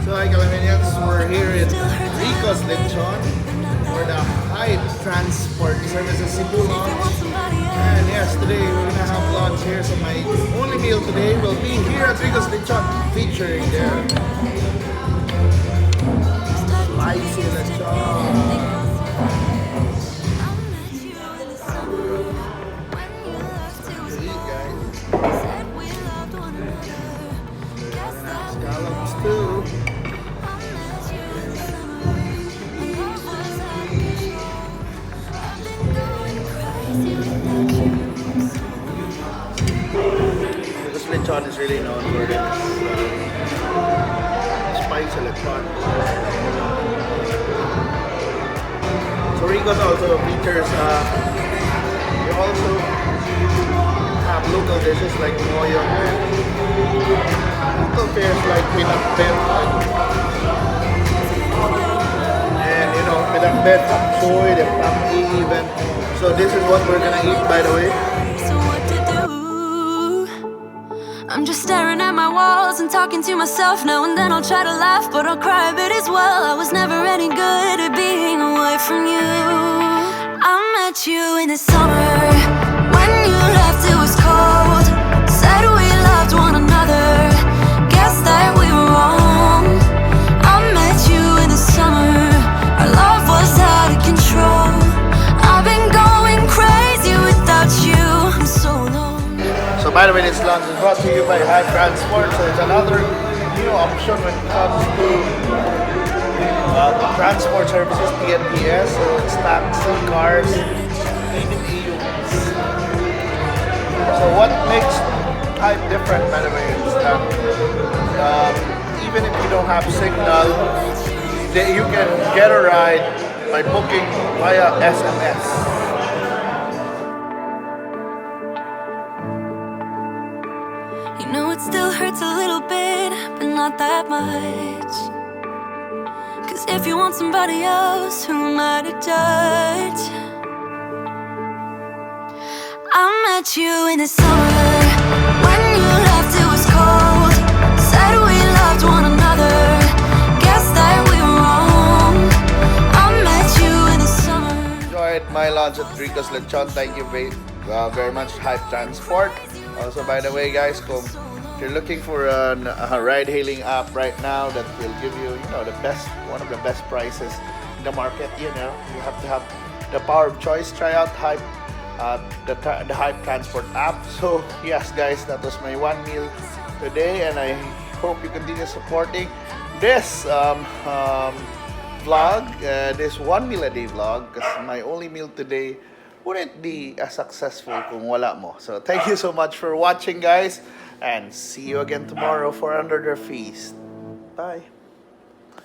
So hi Kalaminians, we're here in Ricos Lechon for the Hype Transport Services Cebu launch. And yes, today we're gonna have lunch here. So my only meal today will be here at Ricos Lechon, featuring their Spicy Lechon. Scallops too. Because Lechon is really known for its spicy lechon. So Ricos also features, you also have local dishes like ngohiong and local fairs like pinakbet and pinakbet, soy, the even. So this is what we're gonna eat, by the way. I'm just staring at my walls and talking to myself now and then. I'll try to laugh, but I'll cry a bit as well. I was never any good at being away from you. I met you in the summer. When you left it was cold. Said we loved one another. Guess that we were wrong. I met you in the summer. Our love was out of control. I've been going crazy without you for so long. So by the way, this lunch is brought to you by Hype Transport. So it's another new option when it comes to transport services, PNPS. So it's taxi, cars, even EUs. So what makes Hype different, by the way, is that even if you don't have signal, you can get a ride by booking via SMS. You know it still hurts a little bit, but not that much. Cause if you want somebody else, who am I to judge? I met you in the summer. When you left it was cold. Said we loved one another. Guess that we were wrong. I met you in the summer. Enjoyed my lunch at Ricos Lechon. Thank you very much, Hype Transport. Also, by the way, guys, if you're looking for a ride-hailing app right now that will give you, one of the best prices in the market, you have to have the power of choice. Try out Hype, the Hype Transport app. So yes, guys, that was my one meal today, and I hope you continue supporting this vlog, this one meal a day vlog, because my only meal today wouldn't be as successful kung wala mo. So thank you so much for watching, guys, and see you again tomorrow for another feast. Bye.